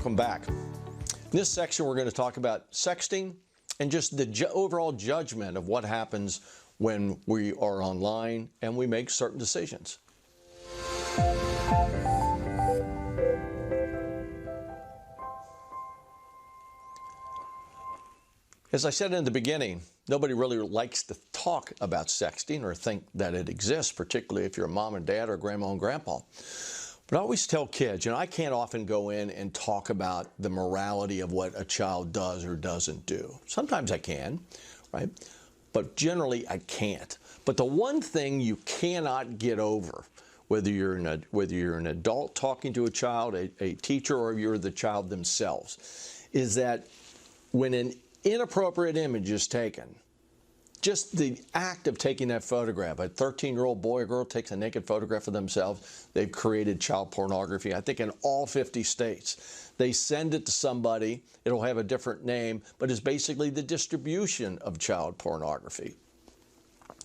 Welcome back. In this section, we're going to talk about sexting and just the overall judgment of what happens when we are online and we make certain decisions. As I said in the beginning, nobody really likes to talk about sexting or think that it exists, particularly if you're a mom and dad or grandma and grandpa. But I always tell kids, I can't often go in and talk about the morality of what a child does or doesn't do. Sometimes I can, right? But generally I can't. But the one thing you cannot get over, whether you're an adult talking to a child, a teacher, or you're the child themselves, is that when an inappropriate image is taken, just the act of taking that photograph, a 13-year-old boy or girl takes a naked photograph of themselves, they've created child pornography, I think in all 50 states. They send it to somebody, it'll have a different name, but it's basically the distribution of child pornography.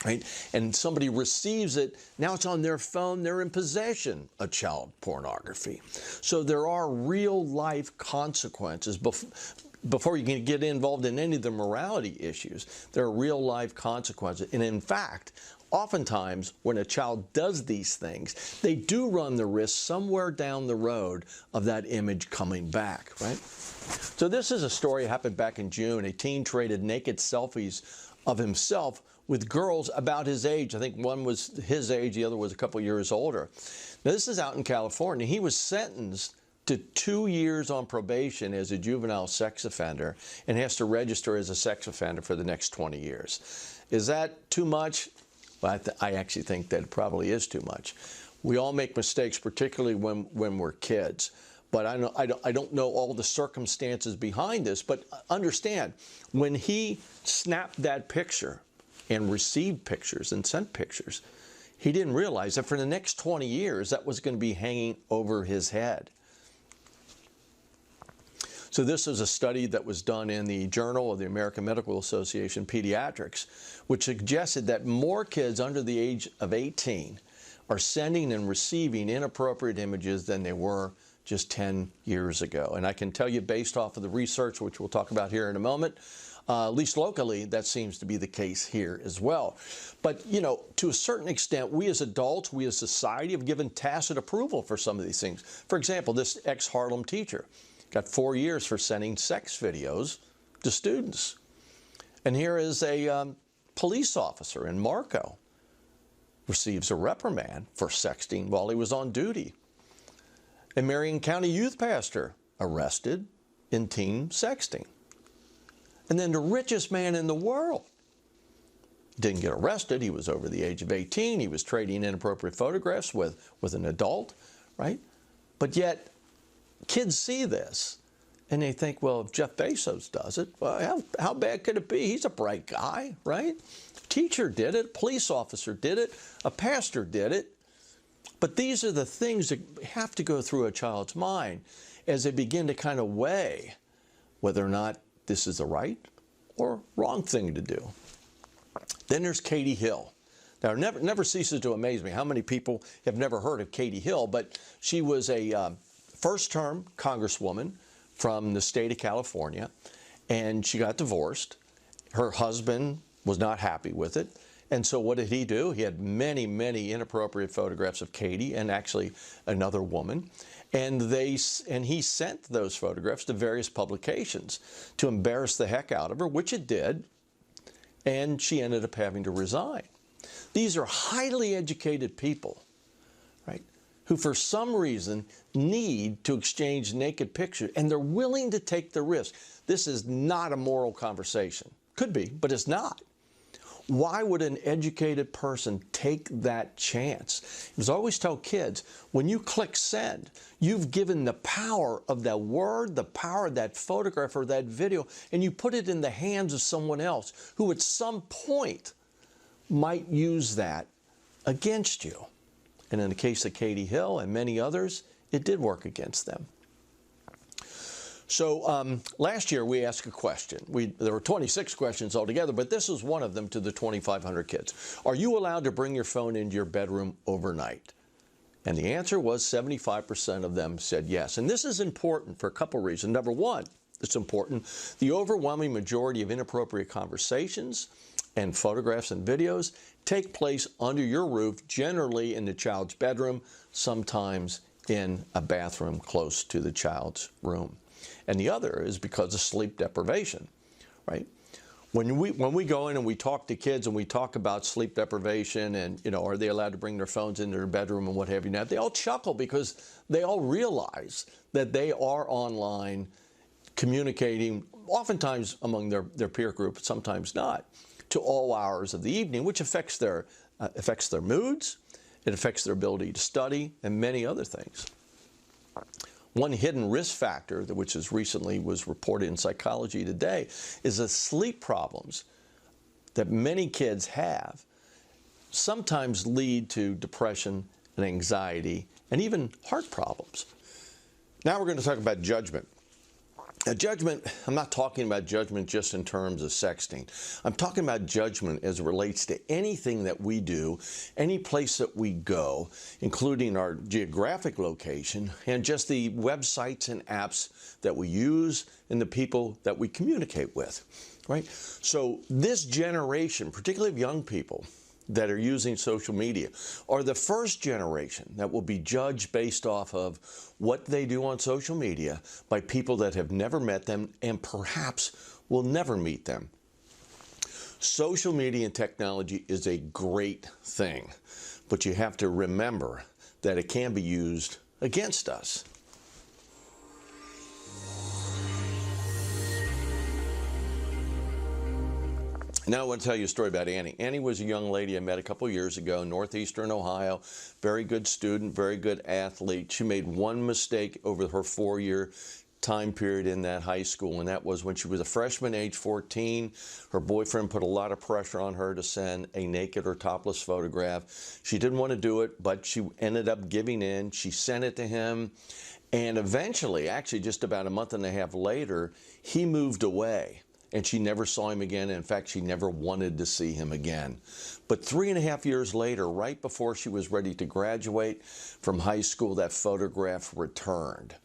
Right? And somebody receives it, now it's on their phone, they're in possession of child pornography. So there are real life consequences. Before you can get involved in any of the morality issues, there are real life consequences. And in fact, oftentimes when a child does these things, they do run the risk somewhere down the road of that image coming back, right? So this is a story that happened back in June. A teen traded naked selfies of himself with girls about his age. I think one was his age, the other was a couple years older. Now this is out in California. He was sentenced to 2 years on probation as a juvenile sex offender and has to register as a sex offender for the next 20 years. Is that too much? Well, I actually think that it probably is too much. We all make mistakes, particularly when we're kids. But I don't know all the circumstances behind this, but understand, when he snapped that picture and received pictures and sent pictures, he didn't realize that for the next 20 years that was going to be hanging over his head. So this is a study that was done in the Journal of the American Medical Association Pediatrics, which suggested that more kids under the age of 18 are sending and receiving inappropriate images than they were just 10 years ago. And I can tell you, based off of the research, which we'll talk about here in a moment, at least locally, that seems to be the case here as well. But, to a certain extent, we as adults, we as society have given tacit approval for some of these things. For example, this ex-Harlem teacher got 4 years for sending sex videos to students. And here is a police officer in Marco, receives a reprimand for sexting while he was on duty. A Marion County youth pastor arrested in teen sexting. And then the richest man in the world didn't get arrested. He was over the age of 18. He was trading inappropriate photographs with an adult, right? But yet, kids see this and they think, well, if Jeff Bezos does it, well, how bad could it be? He's a bright guy, right? A teacher did it, a police officer did it, a pastor did it. But these are the things that have to go through a child's mind as they begin to kind of weigh whether or not this is the right or wrong thing to do. Then there's Katie Hill. Now, it never ceases to amaze me how many people have never heard of Katie Hill, but she was a first-term congresswoman from the state of California, and she got divorced. Her husband was not happy with it, and so what did he do? He had many, many inappropriate photographs of Katie and actually another woman, and he sent those photographs to various publications to embarrass the heck out of her, which it did, and she ended up having to resign. These are highly educated people, right, who for some reason need to exchange naked pictures, and they're willing to take the risk. This is not a moral conversation. Could be, but it's not. Why would an educated person take that chance? As I always tell kids, when you click send, you've given the power of that word, the power of that photograph or that video, and you put it in the hands of someone else who at some point might use that against you. And in the case of Katie Hill and many others, it did work against them. So last year we asked a question. There were 26 questions altogether, but this was one of them to the 2,500 kids. Are you allowed to bring your phone into your bedroom overnight? And the answer was 75% of them said yes. And this is important for a couple reasons. Number one, it's important. The overwhelming majority of inappropriate conversations and photographs and videos take place under your roof, generally in the child's bedroom, sometimes in a bathroom close to the child's room. And the other is because of sleep deprivation, right? When we go in and we talk to kids and we talk about sleep deprivation and, are they allowed to bring their phones into their bedroom and what have you now, they all chuckle because they all realize that they are online communicating, oftentimes among their peer group, sometimes not, to all hours of the evening, which affects their moods, it affects their ability to study, and many other things. One hidden risk factor, which recently was reported in Psychology Today, is the sleep problems that many kids have sometimes lead to depression and anxiety and even heart problems. Now we're going to talk about judgment. Now, judgment, I'm not talking about judgment just in terms of sexting. I'm talking about judgment as it relates to anything that we do, any place that we go, including our geographic location, and just the websites and apps that we use and the people that we communicate with, right? So this generation, particularly of young people that are using social media, are the first generation that will be judged based off of what they do on social media by people that have never met them and perhaps will never meet them. Social media and technology is a great thing, but you have to remember that it can be used against us. Now I want to tell you a story about Annie. Annie was a young lady I met a couple years ago in northeastern Ohio. Very good student, very good athlete. She made one mistake over her 4-year time period in that high school, and that was when she was a freshman, age 14. Her boyfriend put a lot of pressure on her to send a naked or topless photograph. She didn't want to do it, but she ended up giving in. She sent it to him, and eventually, actually just about a month and a half later, he moved away. And she never saw him again. In fact, she never wanted to see him again. But 3.5 years later, right before she was ready to graduate from high school, that photograph returned.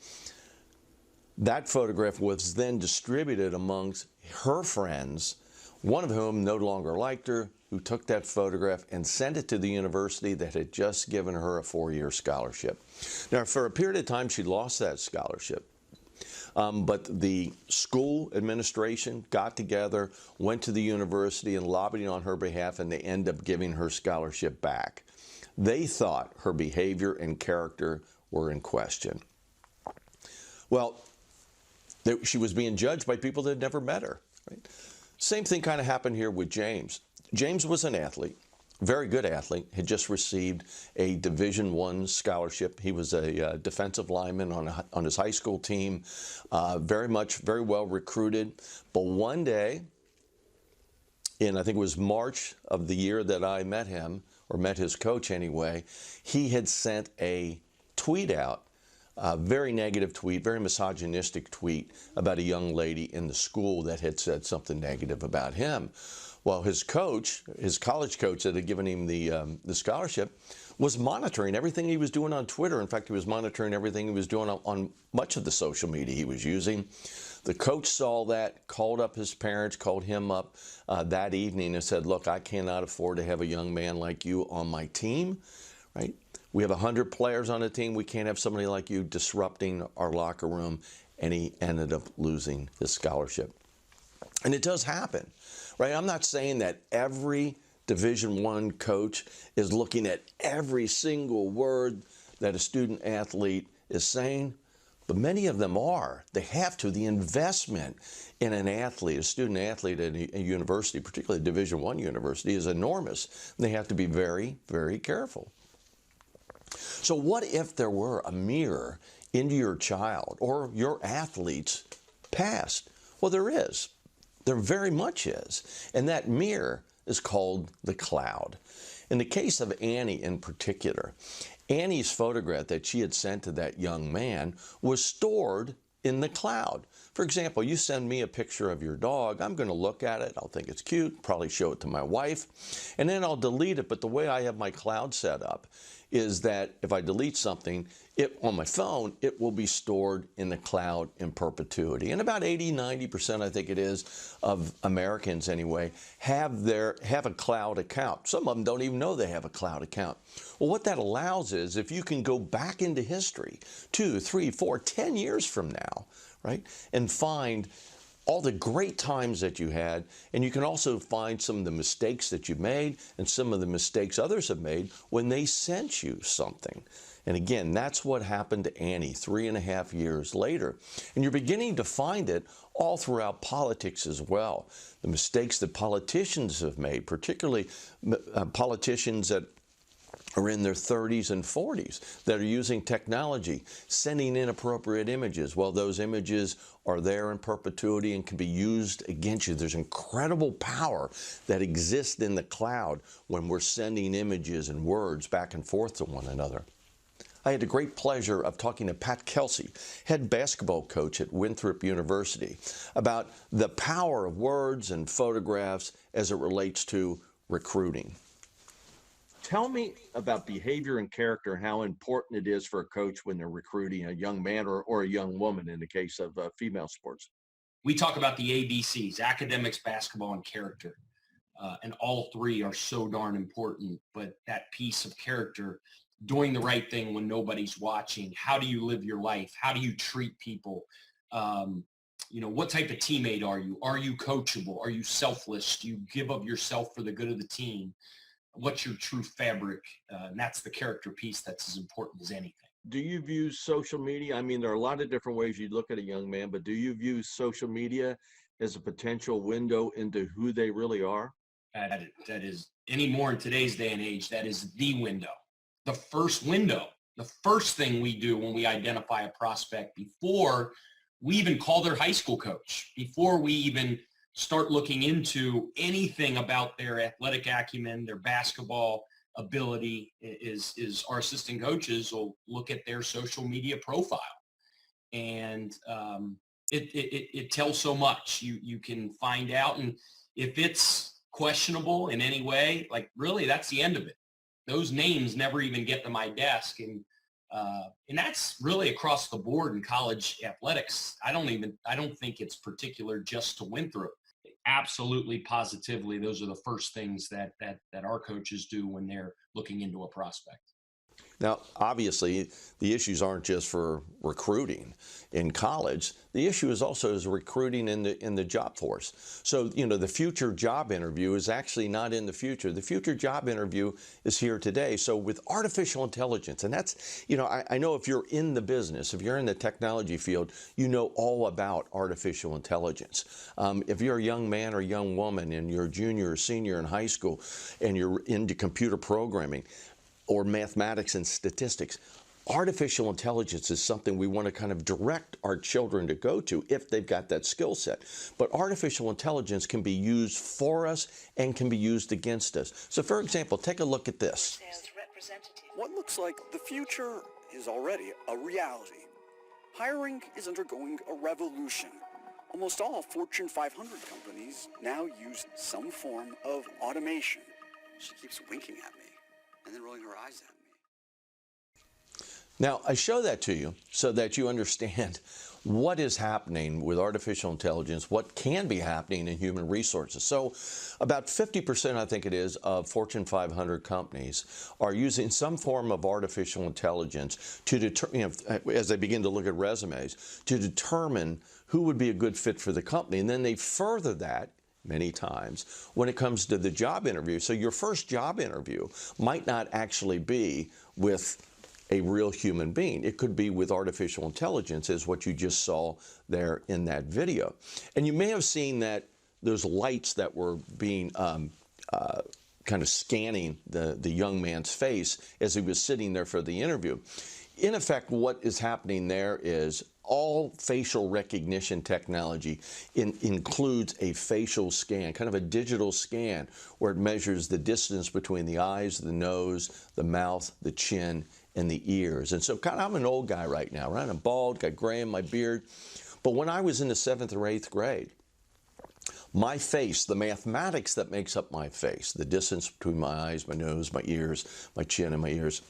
That photograph was then distributed amongst her friends, one of whom no longer liked her, who took that photograph and sent it to the university that had just given her a 4-year scholarship. Now, for a period of time, she lost that scholarship. But the school administration got together, went to the university and lobbied on her behalf, and they ended up giving her scholarship back. They thought her behavior and character were in question. Well, she was being judged by people that had never met her. Right? Same thing kind of happened here with James. James was an athlete. Very good athlete, had just received a Division I scholarship. He was a defensive lineman on his high school team, very well recruited. But one day, I think it was March of the year that I met him, or met his coach anyway, he had sent a tweet out, a very negative tweet, very misogynistic tweet about a young lady in the school that had said something negative about him. Well, his coach, his college coach that had given him the scholarship, was monitoring everything he was doing on Twitter. In fact, he was monitoring everything he was doing on much of the social media he was using. The coach saw that, called up his parents, called him up that evening and said, look, I cannot afford to have a young man like you on my team, right? We have 100 players on the team. We can't have somebody like you disrupting our locker room. And he ended up losing his scholarship. And it does happen, right? I'm not saying that every Division I coach is looking at every single word that a student athlete is saying, but many of them are. They have to. The investment in an athlete, a student athlete at a university, particularly a Division I university, is enormous. They have to be very, very careful. So what if there were a mirror into your child or your athlete's past? Well, there is. There very much is. And that mirror is called the cloud. In the case of Annie in particular, Annie's photograph that she had sent to that young man was stored in the cloud. For example, you send me a picture of your dog, I'm going to look at it, I'll think it's cute, probably show it to my wife, and then I'll delete it. But the way I have my cloud set up is that if I delete something on my phone, it will be stored in the cloud in perpetuity. And about 80–90%, I think it is, of Americans anyway, have a cloud account. Some of them don't even know they have a cloud account. Well, what that allows is, if you can go back into history 2, 3, 4, 10 years from now, right, and find all the great times that you had, and you can also find some of the mistakes that you made and some of the mistakes others have made when they sent you something. And again, that's what happened to Annie 3.5 years later. And you're beginning to find it all throughout politics as well. The mistakes that politicians have made, particularly politicians that are in their 30s and 40s that are using technology, sending inappropriate images. Well, those images are there in perpetuity and can be used against you. There's incredible power that exists in the cloud when we're sending images and words back and forth to one another. I had the great pleasure of talking to Pat Kelsey, head basketball coach at Winthrop University, about the power of words and photographs as it relates to recruiting. Tell me about behavior and character, how important it is for a coach when they're recruiting a young man or a young woman in the case of female sports. We talk about the ABCs, academics, basketball, and character. And all three are so darn important, but that piece of character, doing the right thing when nobody's watching, how do you live your life? How do you treat people? What type of teammate are you? Are you coachable? Are you selfless? Do you give of yourself for the good of the team? What's your true fabric? And that's the character piece that's as important as anything. Do you view social media? I mean, there are a lot of different ways you look at a young man, but do you view social media as a potential window into who they really are? That is, anymore in today's day and age, that is the window. The first window, the first thing we do when we identify a prospect before we even call their high school coach, before we even start looking into anything about their athletic acumen, their basketball ability, is our assistant coaches will look at their social media profile. And it tells so much. You can find out, and if it's questionable in any way, like really that's the end of it. Those names never even get to my desk. And that's really across the board in college athletics. I don't think it's particular just to Winthrop. Absolutely, positively, those are the first things that our coaches do when they're looking into a prospect. Now, obviously, the issues aren't just for recruiting in college. The issue is also recruiting in the job force. So, the future job interview is actually not in the future. The future job interview is here today. So with artificial intelligence, and that's, I know if you're in the business, if you're in the technology field, you know all about artificial intelligence. If you're a young man or young woman and you're a junior or senior in high school and you're into computer programming, or mathematics and statistics, artificial intelligence is something we want to kind of direct our children to go to if they've got that skill set. But artificial intelligence can be used for us and can be used against us. So for example, take a look at this. What looks like the future is already a reality. Hiring is undergoing a revolution. Almost all Fortune 500 companies now use some form of automation. She keeps winking at me and then rolling her eyes at me. Now, I show that to you so that you understand what is happening with artificial intelligence, what can be happening in human resources. So about 50%, I think it is, of Fortune 500 companies are using some form of artificial intelligence to determine, as they begin to look at resumes, to determine who would be a good fit for the company. And then they further that many times when it comes to the job interview. So your first job interview might not actually be with a real human being. It could be with artificial intelligence, as what you just saw there in that video. And you may have seen that there's lights that were being kind of scanning the young man's face as he was sitting there for the interview. In effect, what is happening there is all facial recognition technology includes a facial scan, kind of a digital scan, where it measures the distance between the eyes, the nose, the mouth, the chin, and the ears. And so I'm an old guy right now, right? I'm bald, got gray in my beard. But when I was in the 7th or 8th grade, my face, the mathematics that makes up my face, the distance between my eyes, my nose, my ears, my chin and my ears,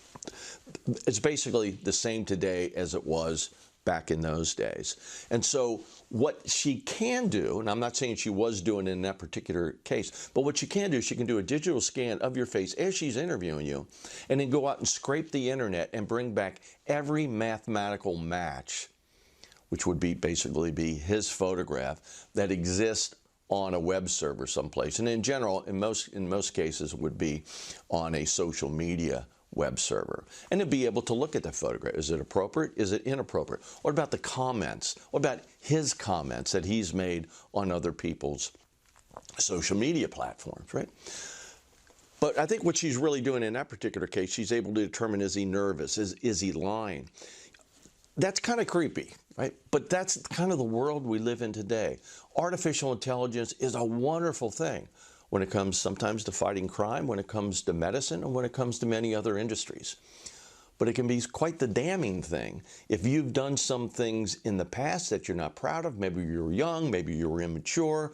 it's basically the same today as it was back in those days. And so what she can do, and I'm not saying she was doing it in that particular case, but what she can do, she can do a digital scan of your face as she's interviewing you, and then go out and scrape the internet and bring back every mathematical match, which would be basically be his photograph, that exists on a web server someplace. And in general, in most cases, it would be on a social media web server. And to be able to look at the photograph. Is it appropriate? Is it inappropriate? What about the comments? What about his comments that he's made on other people's social media platforms, right? But I think what she's really doing in that particular case, she's able to determine, is he nervous? Is he lying? That's kind of creepy, right? But that's kind of the world we live in today. Artificial intelligence is a wonderful thing when it comes sometimes to fighting crime, when it comes to medicine, and when it comes to many other industries. But it can be quite the damning thing if you've done some things in the past that you're not proud of. Maybe you were young, maybe you were immature,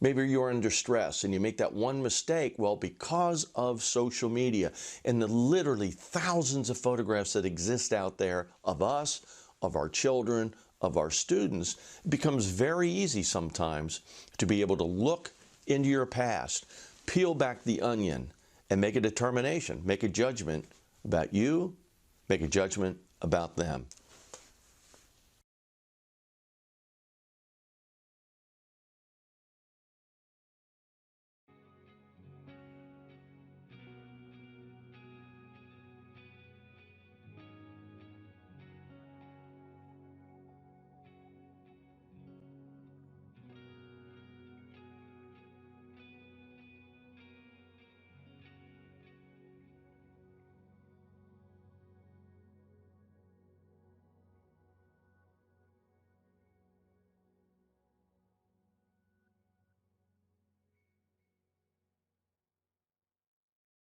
maybe you're under stress, and you make that one mistake. Well, because of social media and the literally thousands of photographs that exist out there of us, of our children, of our students, it becomes very easy sometimes to be able to look into your past, peel back the onion, and make a determination, make a judgment about you, make a judgment about them.